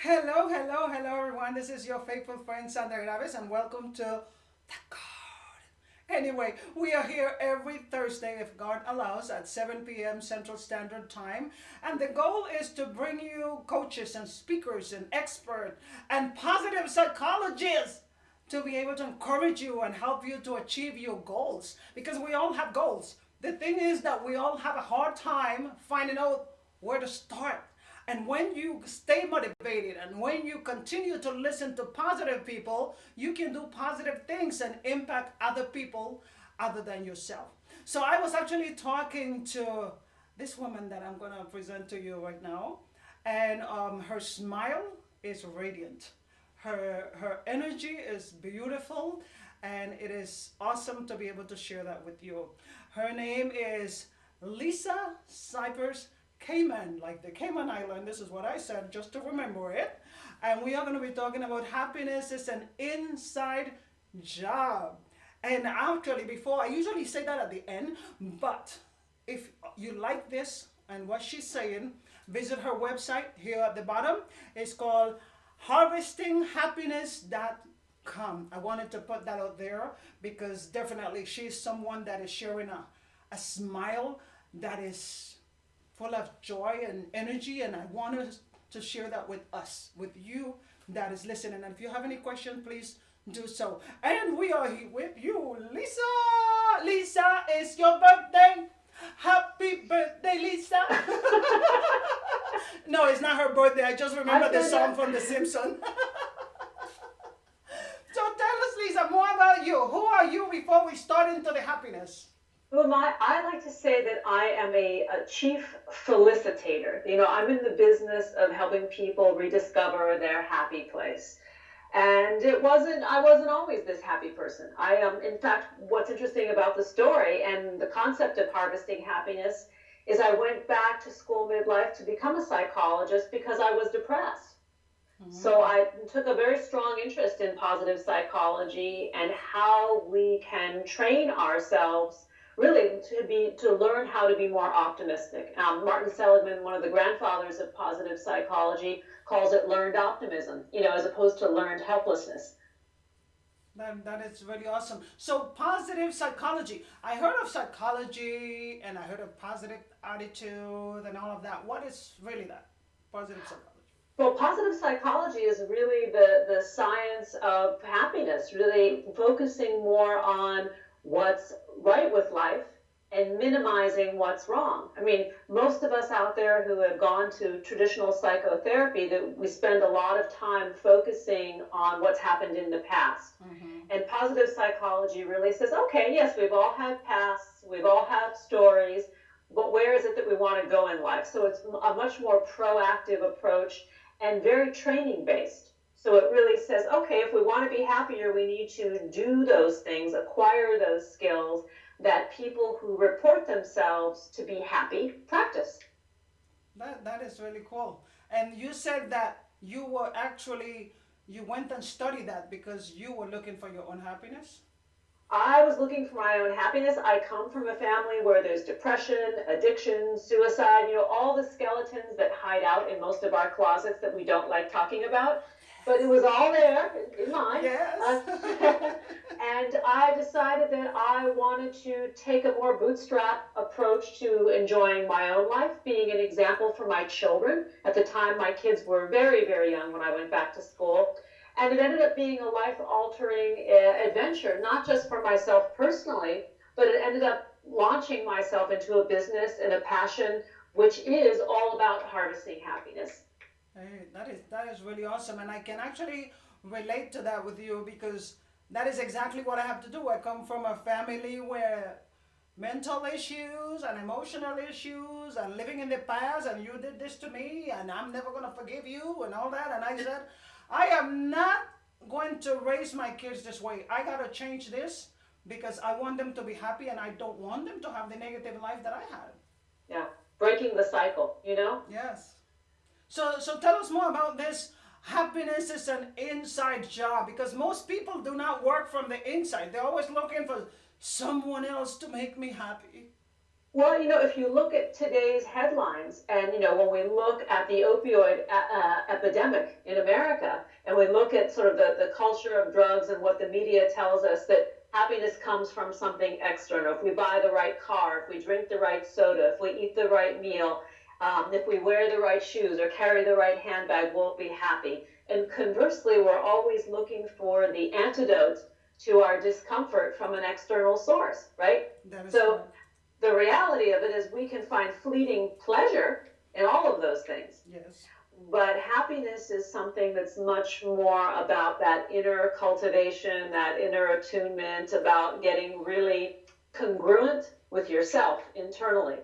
Hello, hello, hello, everyone. This is your faithful friend Sandra Graves, and welcome to The God. Anyway, we are here every Thursday, if God allows, at 7 p.m. Central Standard Time. And the goal is to bring you coaches and speakers and experts and positive psychologists to be able to encourage you and help you to achieve your goals. Because we all have goals. The thing is that we all have a hard time finding out where to start. And when you stay motivated and when you continue to listen to positive people, you can do positive things and impact other people other than yourself. So I was actually talking to this woman that I'm going to present to you right now, and her smile is radiant. Her energy is beautiful, and it is awesome to be able to share that with you. Her name is Lisa Cypers Kamen, like the Cayman Island. This is what I said just to remember it. And we are going to be talking about happiness is an inside job. And actually, before I usually say that at the end, but if you like this and what she's saying, visit her website here at the bottom. It's called harvestinghappiness.com. I wanted to put that out there because definitely she's someone that is sharing a smile that is full of joy and energy, and I want to share that with us, with you that is listening. And if you have any questions, please do so. And we are here with you, Lisa. Lisa, it's your birthday. Happy birthday, Lisa. No, it's not her birthday. I just remember the song from The Simpsons. So tell us, Lisa, more about you. Who are you before we start into the happiness? Well, I like to say that I am a chief felicitator. I'm in the business of helping people rediscover their happy place. And I wasn't always this happy person. In fact, what's interesting about the story and the concept of harvesting happiness is I went back to school midlife to become a psychologist because I was depressed. So I took a very strong interest in positive psychology and how we can train ourselves really to learn how to be more optimistic. Martin Seligman, one of the grandfathers of positive psychology, calls it learned optimism, as opposed to learned helplessness. That is really awesome. So positive psychology. I heard of psychology and I heard of positive attitude and all of that. What is really that? Positive psychology. Well, positive psychology is really the science of happiness, really focusing more on what's right with life and minimizing what's wrong. I mean, most of us out there who have gone to traditional psychotherapy, that we spend a lot of time focusing on what's happened in the past. And positive psychology really says, okay, yes, we've all had pasts, we've all had stories, but where is it that we want to go in life? So it's a much more proactive approach and very training based. So it really says, okay, if we want to be happier, we need to do those things, acquire those skills that people who report themselves to be happy practice. That is really cool. And you said that you went and studied that because you were looking for your own happiness? I was looking for my own happiness. I come from a family where there's depression, addiction, suicide, all the skeletons that hide out in most of our closets that we don't like talking about. But it was all there in mine. Yes. And I decided that I wanted to take a more bootstrap approach to enjoying my own life, being an example for my children. At the time, my kids were very, very young when I went back to school. And it ended up being a life-altering adventure, not just for myself personally, but it ended up launching myself into a business and a passion, which is all about harvesting happiness. Hey, that is really awesome, and I can actually relate to that with you because that is exactly what I have to do. I come from a family where mental issues and emotional issues and living in the past and you did this to me and I'm never gonna forgive you and all that. And I said, I am not going to raise my kids this way. I gotta change this because I want them to be happy and I don't want them to have the negative life that I had. Yeah, breaking the cycle. Yes. So tell us more about this. Happiness is an inside job because most people do not work from the inside. They're always looking for someone else to make me happy. Well, if you look at today's headlines, and when we look at the opioid epidemic in America, and we look at sort of the culture of drugs and what the media tells us that happiness comes from something external. If we buy the right car, if we drink the right soda, if we eat the right meal, if we wear the right shoes or carry the right handbag, we'll be happy. And conversely, we're always looking for the antidote to our discomfort from an external source, right? That is So correct. the reality of it is we can find fleeting pleasure in all of those things. Yes. But happiness is something that's much more about that inner cultivation, that inner attunement, about getting really congruent with yourself internally.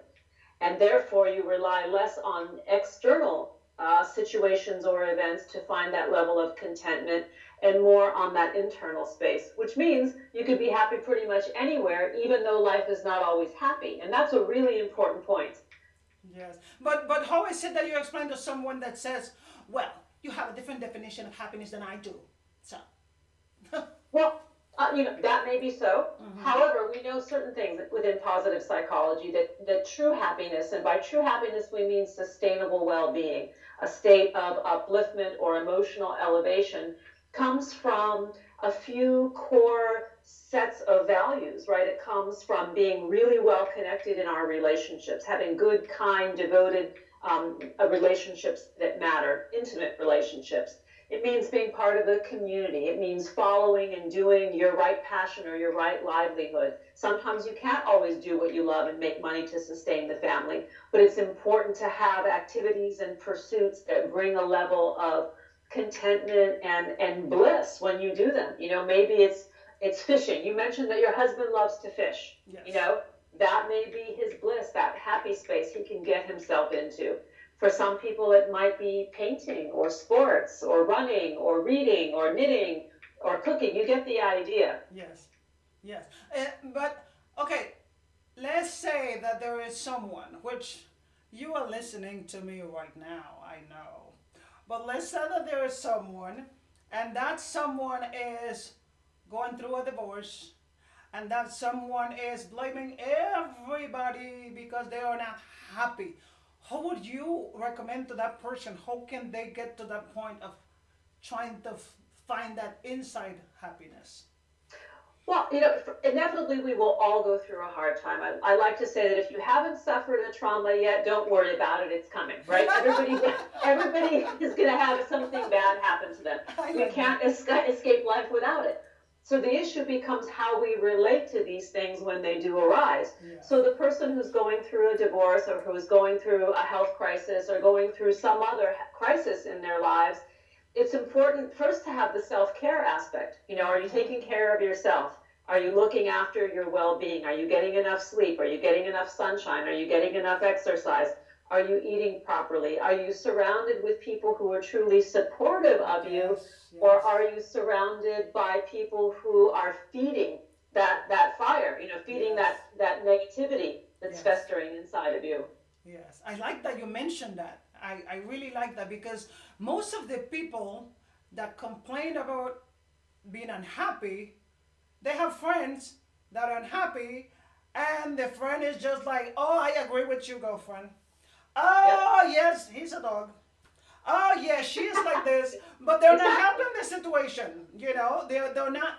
And therefore, you rely less on external situations or events to find that level of contentment and more on that internal space, which means you could be happy pretty much anywhere, even though life is not always happy. And that's a really important point. Yes. But how is it that you explain to someone that says, well, you have a different definition of happiness than I do? So. Well, that may be so. Mm-hmm. However, we know certain things within positive psychology that true happiness, and by true happiness, we mean sustainable well being, a state of upliftment or emotional elevation, comes from a few core sets of values, right? It comes from being really well connected in our relationships, having good, kind, devoted relationships that matter, intimate relationships. It means being part of a community. It means following and doing your right passion or your right livelihood. Sometimes you can't always do what you love and make money to sustain the family, but it's important to have activities and pursuits that bring a level of contentment and bliss when you do them. Maybe it's fishing. You mentioned that your husband loves to fish. Yes. That may be his bliss, that happy space he can get himself into. For some people, it might be painting or sports or running or reading or knitting or cooking. You get the idea. Yes. Yes. But, okay, let's say that there is someone, which you are listening to me right now, I know. But let's say that there is someone, and that someone is going through a divorce, and that someone is blaming everybody because they are not happy. How would you recommend to that person? How can they get to that point of trying to find that inside happiness? Well, inevitably we will all go through a hard time. I like to say that if you haven't suffered a trauma yet, don't worry about it. It's coming, right? Everybody is going to have something bad happen to them. We can't escape life without it. So the issue becomes how we relate to these things when they do arise. Yeah. So the person who's going through a divorce or who's going through a health crisis or going through some other crisis in their lives, it's important first to have the self-care aspect. Are you taking care of yourself? Are you looking after your well-being? Are you getting enough sleep? Are you getting enough sunshine? Are you getting enough exercise? Are you eating properly? Are you surrounded with people who are truly supportive of you? Yes, yes. Or are you surrounded by people who are feeding that fire, feeding Yes. that negativity that's Yes. festering inside of you? Yes, I like that you mentioned that. I really like that because most of the people that complain about being unhappy, they have friends that are unhappy, and the friend is just like, oh, I agree with you, girlfriend. Yep. Oh, yes, he's a dog. Oh, yes, she is like this. But they're not Exactly. helping the situation. They're not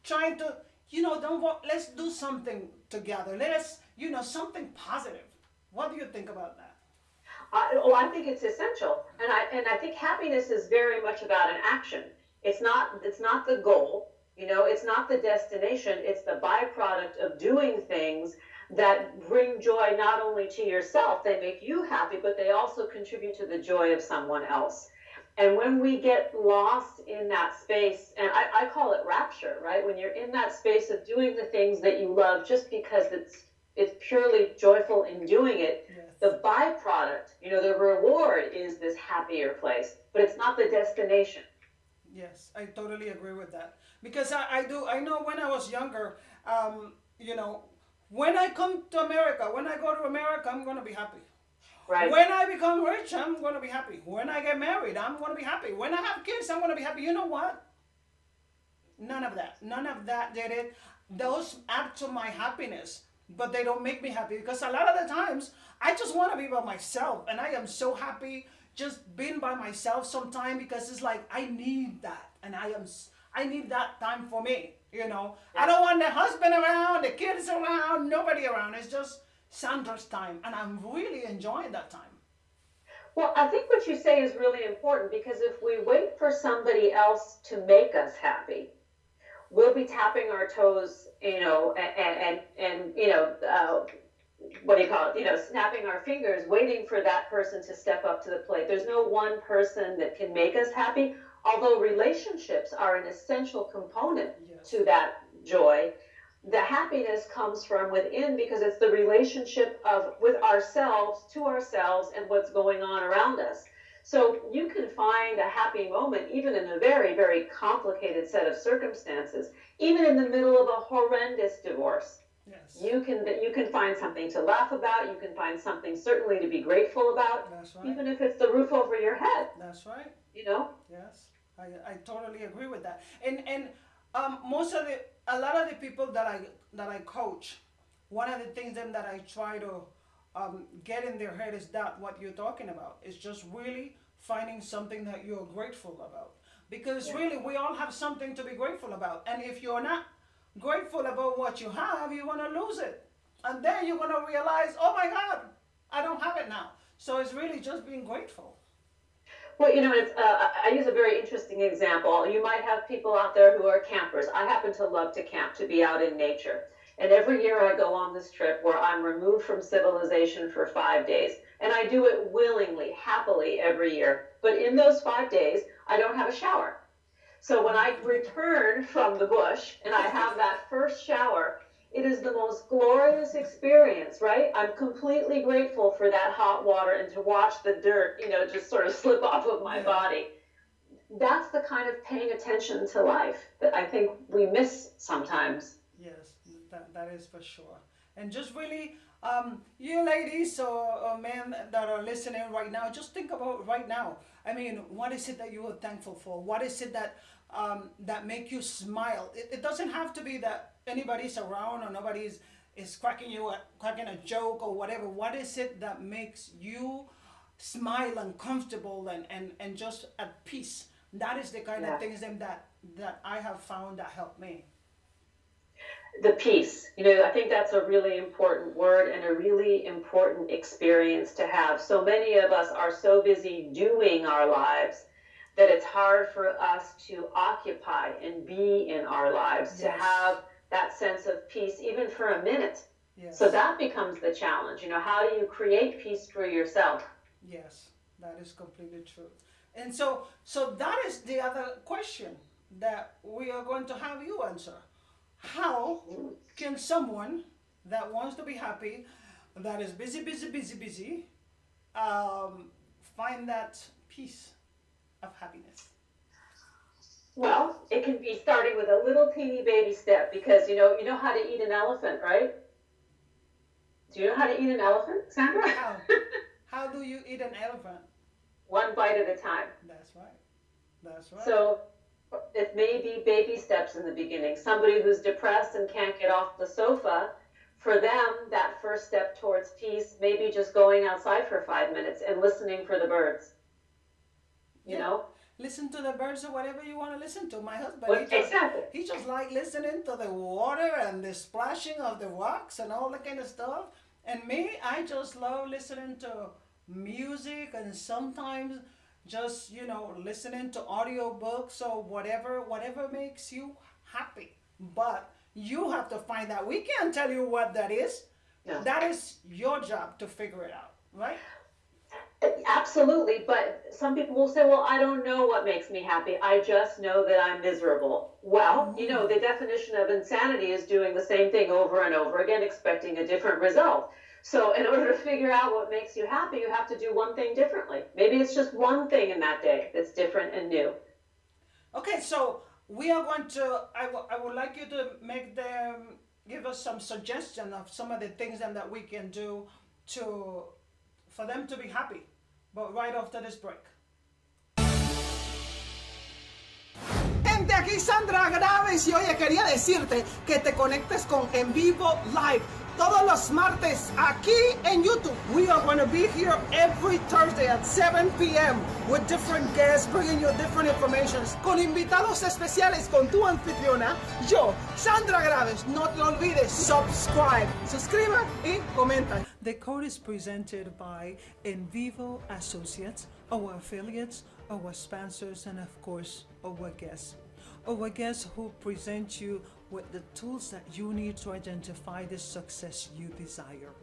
trying to, don't go, let's do something together. Let's, something positive. What do you think about that? I think it's essential, and I think happiness is very much about an action. It's not the goal, it's not the destination. It's the byproduct of doing things that bring joy not only to yourself, they make you happy, but they also contribute to the joy of someone else. And when we get lost in that space, and I call it rapture, right? When you're in that space of doing the things that you love just because it's purely joyful in doing it, Yes. the byproduct, the reward is this happier place, but it's not the destination. Yes, I totally agree with that. Because I know when I was younger, you know, when I come to America, when I go to America, I'm going to be happy. Right. When I become rich, I'm going to be happy. When I get married, I'm going to be happy. When I have kids, I'm going to be happy. You know what? None of that. None of that did it. Those add to my happiness. but they don't make me happy, because a lot of the times I just want to be by myself, and I am so happy just being by myself sometimes, because it's like I need that, and I need that time for me. I don't want the husband around, the kids around, nobody around. It's just Sandra's time, and I'm really enjoying that time. Well, I think what you say is really important, because if we wait for somebody else to make us happy, we'll be tapping our toes, what do you call it? Snapping our fingers, waiting for that person to step up to the plate. There's no one person that can make us happy, although relationships are an essential component to that joy. The happiness comes from within, because it's the relationship with ourselves, to ourselves, and what's going on around us. So you can find a happy moment even in a very, very complicated set of circumstances, even in the middle of a horrendous divorce. Yes. You can find something to laugh about. You can find something certainly to be grateful about. That's right. Even if it's the roof over your head. That's right. Yes, I totally agree with that. And a lot of the people that I coach, one of the things that I try to get in their head is that what you're talking about is just really finding something that you're grateful about, because really we all have something to be grateful about, and if you're not grateful about what you have, you're going to lose it, and then you're going to realize, oh my God, I don't have it now. So it's really just being grateful. Well, I use a very interesting example. You might have people out there who are campers. I happen to love to camp, to be out in nature. And every year I go on this trip where I'm removed from civilization for 5 days. And I do it willingly, happily every year. But in those 5 days, I don't have a shower. So when I return from the bush and I have that first shower, it is the most glorious experience, right? I'm completely grateful for that hot water and to watch the dirt, just sort of slip off of my body. That's the kind of paying attention to life that I think we miss sometimes. Yes, that is for sure. And just really, you ladies or men that are listening right now, just think about right now. I mean, what is it that you are thankful for? What is it that make you smile? It doesn't have to be that anybody's around or nobody is cracking a joke or whatever. What is it that makes you smile and comfortable and just at peace? That is the kind of things that I have found that help me. The peace. I think that's a really important word and a really important experience to have. So many of us are so busy doing our lives that it's hard for us to occupy and be in our lives, to have that sense of peace, even for a minute. Yes. So that becomes the challenge. How do you create peace for yourself? Yes, that is completely true. And so that is the other question that we are going to have you answer. How can someone that wants to be happy, that is busy, find that peace of happiness? Well, it can be starting with a little teeny baby step, because you know how to eat an elephant, right? Do you know how to eat an elephant, Sandra? How do you eat an elephant? One bite at a time. That's right. So it may be baby steps in the beginning. Somebody who's depressed and can't get off the sofa, for them, that first step towards peace may be just going outside for 5 minutes and listening for the birds. Listen to the birds or whatever you want to listen to. My husband, he just like listening to the water and the splashing of the rocks and all that kind of stuff. And me, I just love listening to music, and sometimes just, listening to audiobooks or whatever makes you happy. But you have to find out. We can't tell you what that is. No. That is your job to figure it out, right? Absolutely, but some people will say, well, I don't know what makes me happy. I just know that I'm miserable. Well, the definition of insanity is doing the same thing over and over again, expecting a different result. So in order to figure out what makes you happy, you have to do one thing differently. Maybe it's just one thing in that day that's different and new. Okay, so we are going to, I would like you to give us some suggestion of some of the things that we can do for them to be happy, but right after this break. Gente, aquí Sandra Graves, y oye, quería decirte que te conectes con En Vivo Live todos los martes aquí en YouTube. We are going to be here every Thursday at 7 p.m. with different guests, bringing you different information. Con invitados especiales, con tu anfitriona, yo, Sandra Graves. No te olvides, subscribe. Suscriba y comenta. The code is presented by En Vivo Associates, our affiliates, our sponsors, and of course, our guests. Our guests who present you with the tools that you need to identify the success you desire.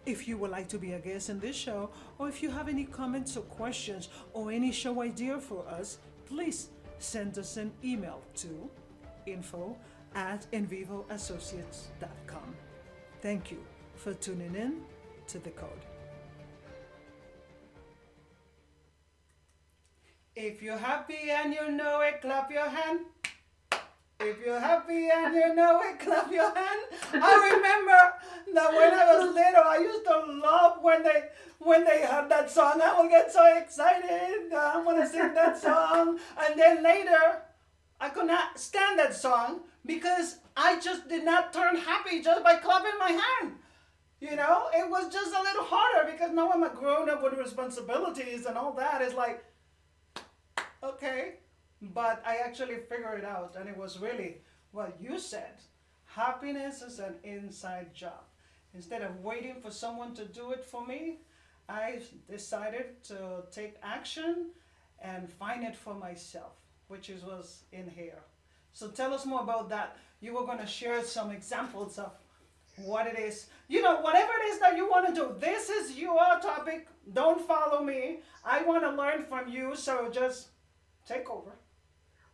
If you would like to be a guest in this show, or if you have any comments or questions or any show idea for us, please send us an email to info@envivoassociates.com. Thank you for tuning in to The Code. If you're happy and you know it, clap your hand. If you're happy and you know it, clap your hand. I remember that when I was little, I used to love when they had that song. I would get so excited. I want to sing that song. And then later, I could not stand that song because I just did not turn happy just by clapping my hand. You know, it was just a little harder because now I'm a grown up with responsibilities and all that. It's like, okay. But I actually figured it out, and it was really what you said. Happiness is an inside job. Instead of waiting for someone to do it for me, I decided to take action and find it for myself, which was in here. So tell us more about that. You were going to share some examples of what it is. You know, whatever it is that you want to do, this is your topic. Don't follow me. I want to learn from you, so just take over.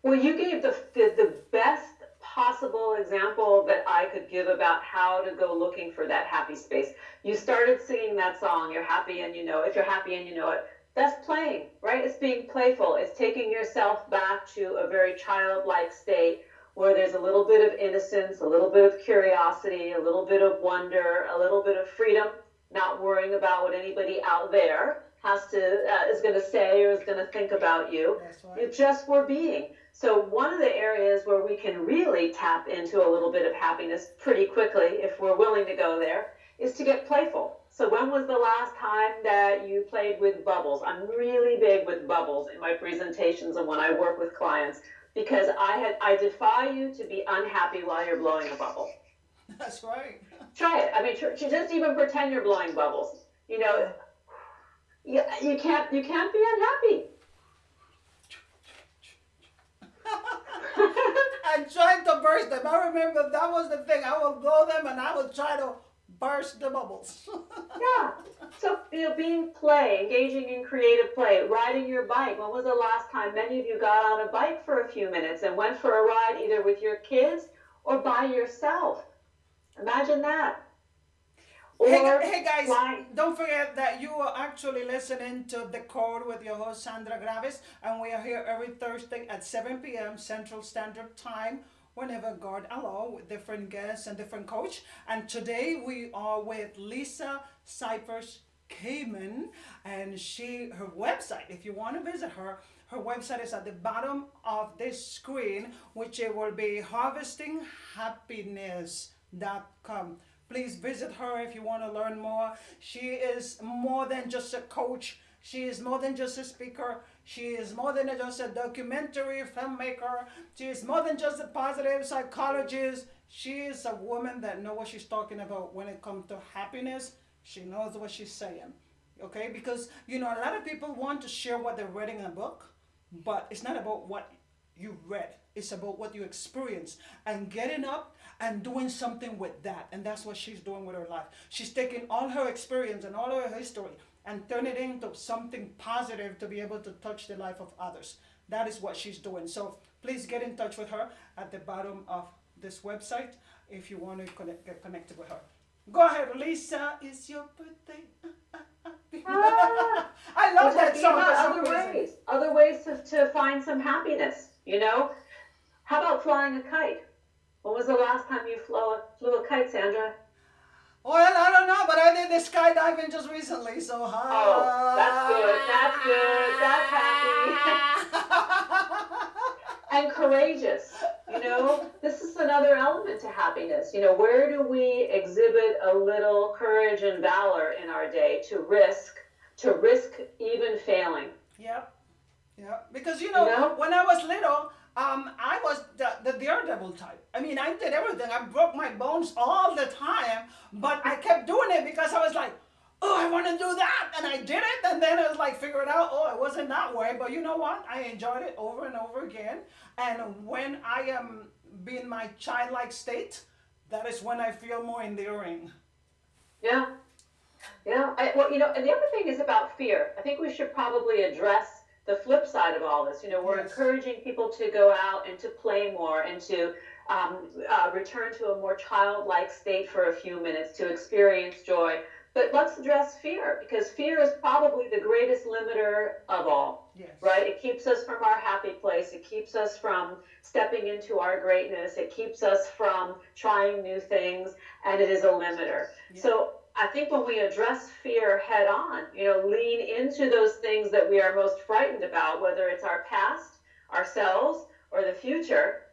Well, you gave the best possible example that I could give about how to go looking for that happy space. You started singing that song, You're Happy and You Know It. If you're happy and you know it, that's playing, right? It's being playful. It's taking yourself back to a very childlike state where there's a little bit of innocence, a little bit of curiosity, a little bit of wonder, a little bit of freedom, not worrying about what anybody out there is going to say or is going to think about you. That's right. It just we're being. So one of the areas where we can really tap into a little bit of happiness pretty quickly, if we're willing to go there, is to get playful. So when was the last time that you played with bubbles? I'm really big with bubbles in my presentations and when I work with clients, because I defy you to be unhappy while you're blowing a bubble. That's right. Try it. I mean, just even pretend you're blowing bubbles. You know, you can't be unhappy. And trying to burst them. I remember that was the thing. I would blow them and I would try to burst the bubbles. Yeah. So, engaging in creative play, riding your bike. When was the last time many of you got on a bike for a few minutes and went for a ride either with your kids or by yourself? Imagine that. Hey guys, don't forget that you are actually listening to The Code with your host Sandra Graves, and we are here every Thursday at 7 p.m. Central Standard Time, whenever God allows, with different guests and different coach. And today we are with Lisa Cypers Kamen, and her website, if you want to visit her website is at the bottom of this screen, which it will be harvestinghappiness.com. Please visit her if you want to learn more. She is more than just a coach. She is more than just a speaker. She is more than just a documentary filmmaker. She is more than just a positive psychologist. She is a woman that knows what she's talking about when it comes to happiness. She knows what she's saying. Okay? Because, you know, a lot of people want to share what they read in a book, but it's not about what you read. It's about what you experience and getting up and doing something with that. And that's what she's doing with her life. She's taking all her experience and all her history and turn it into something positive to be able to touch the life of others. That is what she's doing. So please get in touch with her at the bottom of this website if you want to get connected with her. Go ahead, Lisa. It's your birthday. I love that song. Other ways to find some happiness, you know? How about flying a kite? When was the last time you flew a kite, Sandra? Well, I don't know, but I did the skydiving just recently, so Oh, that's good. That's happy. And courageous. You know, this is another element to happiness? Where do we exhibit a little courage and valor in our day to risk even failing? Yeah. Yeah, because You know? when I was little, I was the daredevil type. I mean, I did everything. I broke my bones all the time, but I kept doing it because I was like, oh, I want to do that, and I did it, and then I was like, figure it out. Oh, it wasn't that way, but you know what? I enjoyed it over and over again. And when I am being my childlike state, that is when I feel more endearing. Yeah. Yeah. Well, and the other thing is about fear. I think we should probably address the flip side of all this. We're Yes. encouraging people to go out and to play more and to return to a more childlike state for a few minutes to experience joy. But let's address fear, because fear is probably the greatest limiter of all, Yes. right? It keeps us from our happy place. It keeps us from stepping into our greatness. It keeps us from trying new things, and it is a limiter. Yeah. So I think when we address fear head on, lean into those things that we are most frightened about, whether it's our past, ourselves, or the future,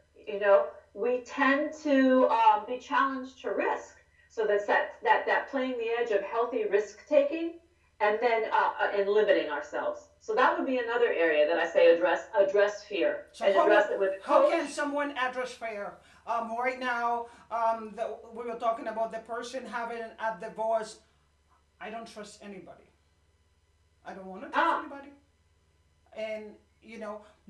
we tend to be challenged to risk. So that's that playing the edge of healthy risk taking, and then and limiting ourselves. So that would be another area that I say address fear, So and address it with a how coach. can someone address fear? Right now, we were talking about the person having a divorce. I don't trust anybody. I don't want to trust anybody. And,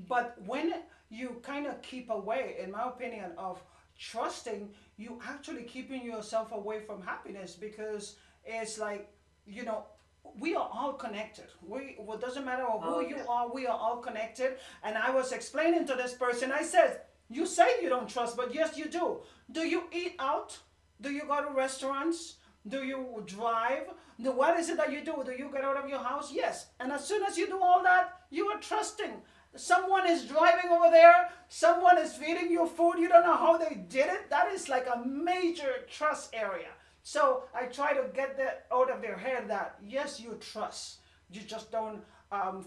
but when you kind of keep away, in my opinion, of trusting, you actually keeping yourself away from happiness, because it's like, we are all connected. It doesn't matter who you are, we are all connected. And I was explaining to this person, I said, you say you don't trust, but yes, you do. Do you eat out? Do you go to restaurants? Do you drive? What is it that you do? Do you get out of your house? Yes. And as soon as you do all that, you are trusting. Someone is driving over there. Someone is feeding you food. You don't know how they did it. That is like a major trust area. So I try to get that out of their head that, yes, you trust. You just don't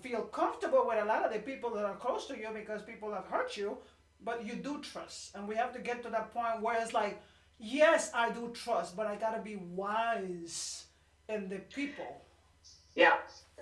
feel comfortable with a lot of the people that are close to you because people have hurt you, but you do trust. And we have to get to that point where it's like, yes, I do trust, but I got to be wise in the people. Yeah.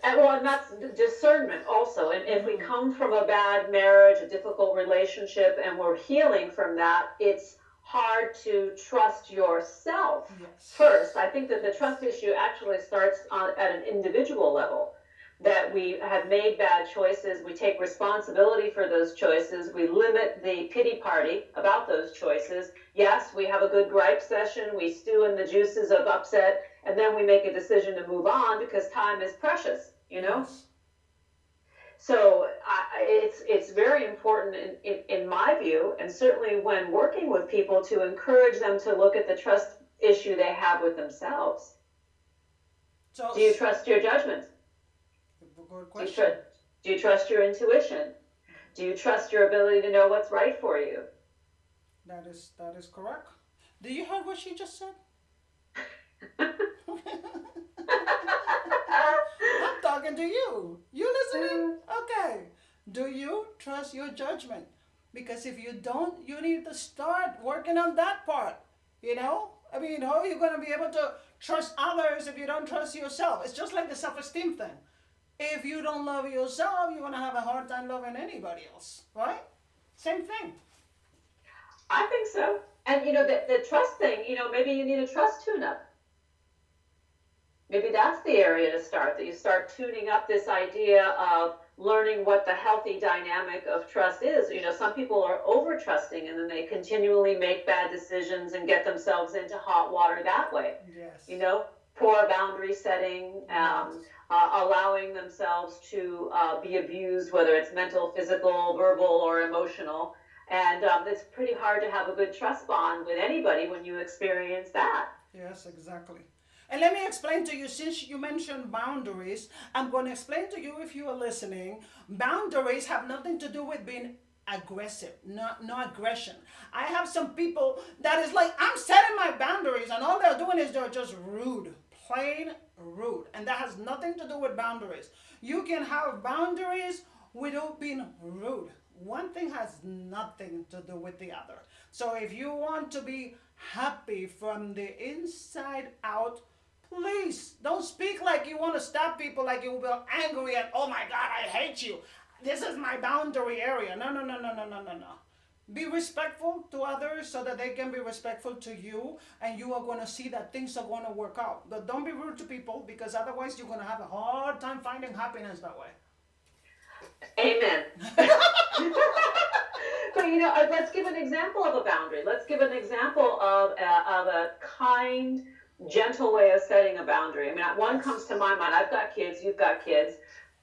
And that's discernment also. And if we come from a bad marriage, a difficult relationship, and we're healing from that, it's hard to trust yourself first. I think that the trust issue actually starts at an individual level, that we have made bad choices. We take responsibility for those choices. We limit the pity party about those choices. Yes, we have a good gripe session. We stew in the juices of upset, and then we make a decision to move on because time is precious, Yes. So it's very important in my view, and certainly when working with people, to encourage them to look at the trust issue they have with themselves. So, Do you trust your judgment? good question. Do you trust your intuition? Do you trust your ability to know what's right for you? That is correct. Do you hear what she just said? I'm talking to you. You listening? Okay. Do you trust your judgment? Because if you don't, you need to start working on that part. I mean, how are you going to be able to trust others if you don't trust yourself? It's just like the self-esteem thing. If you don't love yourself, you're going to have a hard time loving anybody else, right? Same thing. I think so. And the trust thing, maybe you need a trust tune-up. Maybe that's the area to start, that you start tuning up this idea of learning what the healthy dynamic of trust is. Some people are over trusting, and then they continually make bad decisions and get themselves into hot water that way. Yes. Poor boundary setting, allowing themselves to be abused, whether it's mental, physical, verbal, or emotional. And it's pretty hard to have a good trust bond with anybody when you experience that. Yes, exactly. And let me explain to you, since you mentioned boundaries, I'm going to explain to you, if you are listening, boundaries have nothing to do with being aggressive, no aggression. I have some people that is like, I'm setting my boundaries, and all they're doing is they're just rude, plain rude. And that has nothing to do with boundaries. You can have boundaries without being rude. One thing has nothing to do with the other. So if you want to be happy from the inside out, please don't speak like you want to stab people, like you will be angry and, oh my God, I hate you. This is my boundary area. No, no, no, no, no, no, no, no. Be respectful to others so that they can be respectful to you, and you are going to see that things are going to work out. But don't be rude to people, because otherwise you're going to have a hard time finding happiness that way. Amen. But let's give an example of a boundary. Let's give an example of a kind, gentle way of setting a boundary. I mean, one comes to my mind. I've got kids, you've got kids,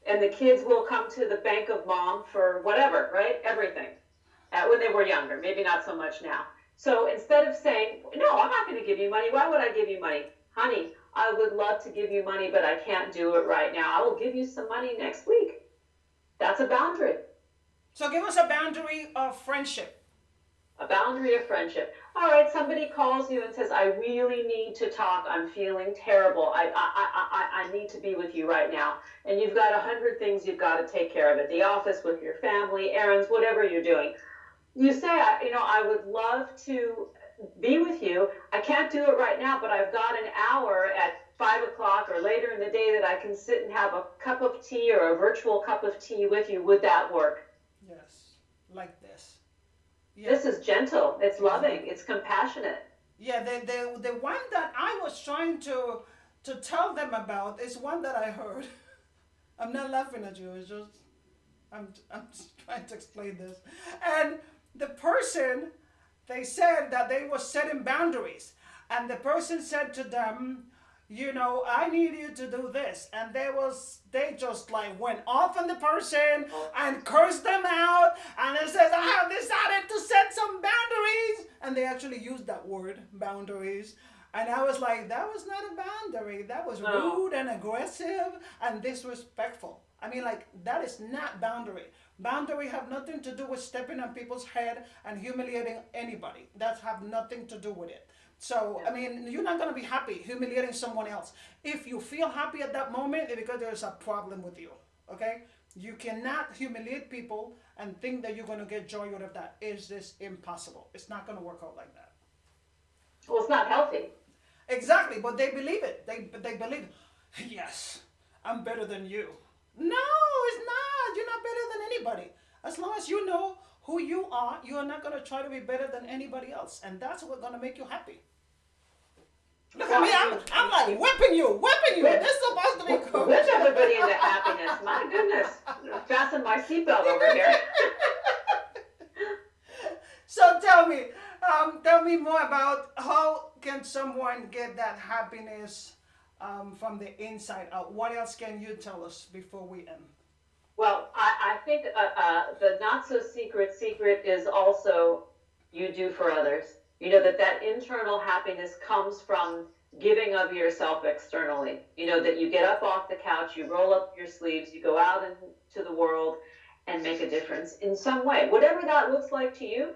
and the kids will come to the bank of mom for whatever, right? Everything. When they were younger, maybe not so much now. So instead of saying, no, I'm not going to give you money. Why would I give you money? Honey, I would love to give you money, but I can't do it right now. I will give you some money next week. That's a boundary. So give us a boundary of friendship. A boundary of friendship. All right, somebody calls you and says, I really need to talk. I'm feeling terrible. I need to be with you right now. And you've got 100 things you've got to take care of at the office, with your family, errands, whatever you're doing. You say, I would love to be with you. I can't do it right now, but I've got an hour at 5 o'clock or later in the day that I can sit and have a cup of tea or a virtual cup of tea with you. Would that work? Yes, like this. Yeah. This is gentle. It's loving. It's compassionate. Yeah, the one that I was trying to tell them about is one that I heard. I'm not laughing at you. It's just I'm just trying to explain this. And the person, they said that they were setting boundaries, and the person said to them, I need you to do this, and they just like went off on the person and cursed them out, and it says, I have decided to set some boundaries, and they actually used that word, boundaries. And I was like, that was not a boundary. That was rude and aggressive and disrespectful. I mean, like, that is not boundary. Boundary have nothing to do with stepping on people's head and humiliating anybody. That have nothing to do with it. So, I mean, you're not going to be happy humiliating someone else. If you feel happy at that moment, it's because there's a problem with you, okay? You cannot humiliate people and think that you're going to get joy out of that. It's just impossible. It's not going to work out like that. Well, it's not healthy. Exactly, but they believe it. They believe, yes, I'm better than you. No, it's not. You're not better than anybody. As long as you know who you are not going to try to be better than anybody else. And that's what's going to make you happy. Look at me, I'm like whipping you. This is supposed to be cool. Whip everybody into happiness. My goodness. Fasten my seatbelt over here. So tell me more about how can someone get that happiness from the inside out. What else can you tell us before we end? Well, I think the not so secret is also you do for others. That internal happiness comes from giving of yourself externally. That you get up off the couch, you roll up your sleeves, you go out into the world and make a difference in some way. Whatever that looks like to you,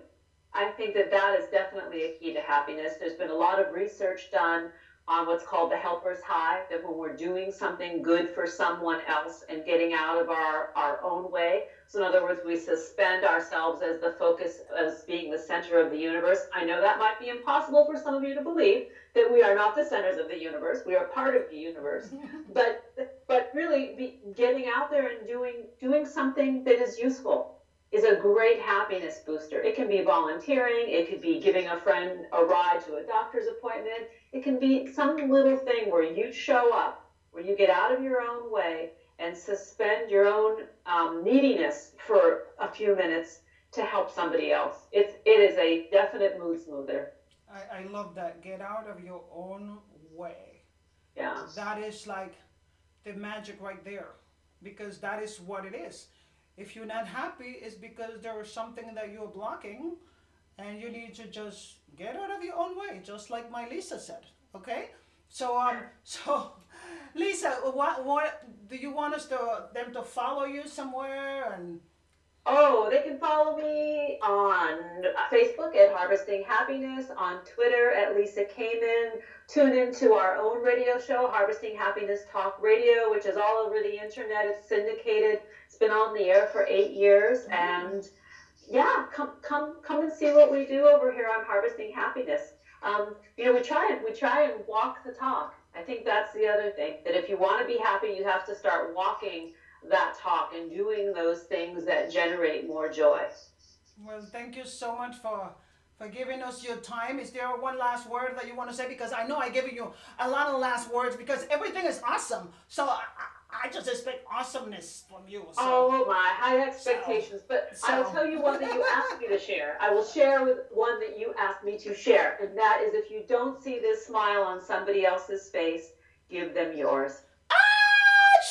I think that is definitely a key to happiness. There's been a lot of research done on what's called the helper's high, that when we're doing something good for someone else and getting out of our own way. So in other words, we suspend ourselves as the focus, as being the center of the universe. I know that might be impossible for some of you to believe, that we are not the centers of the universe. We are part of the universe. But really getting out there and doing something that is useful is a great happiness booster. It can be volunteering. It could be giving a friend a ride to a doctor's appointment. It can be some little thing where you show up, where you get out of your own way and suspend your own neediness for a few minutes to help somebody else. It is a definite mood smoother. I love that. Get out of your own way. Yeah. That is like the magic right there, because that is what it is. If you're not happy, it's because there is something that you're blocking, and you need to just get out of your own way, just like my Lisa said. Okay, so Lisa, what do you want them to follow you somewhere? And Oh, they can follow me on Facebook at Harvesting Happiness, on Twitter at Lisa Kamen. Tune into our own radio show, Harvesting Happiness Talk Radio, which is all over the internet. It's syndicated. It's been on the air for 8 years, and yeah, come and see what we do over here on Harvesting Happiness. We try and walk the talk. I think that's the other thing, that if you want to be happy, you have to start walking that talk and doing those things that generate more joy. Well, thank you so much for giving us your time. Is there one last word that you want to say? Because I know I gave you a lot of last words because everything is awesome. So I just expect awesomeness from you. So. Oh my, high expectations. But I will tell you one that you asked me to share. I will share with one that you asked me to share. And that is, if you don't see this smile on somebody else's face, give them yours.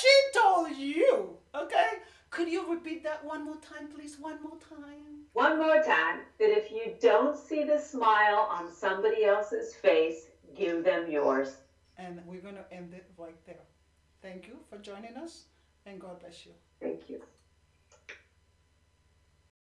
She told you. Okay. Could you repeat that one more time, please? One more time. One more time, that if you don't see the smile on somebody else's face, give them yours. And we're going to end it right there. Thank you for joining us, and God bless you. Thank you.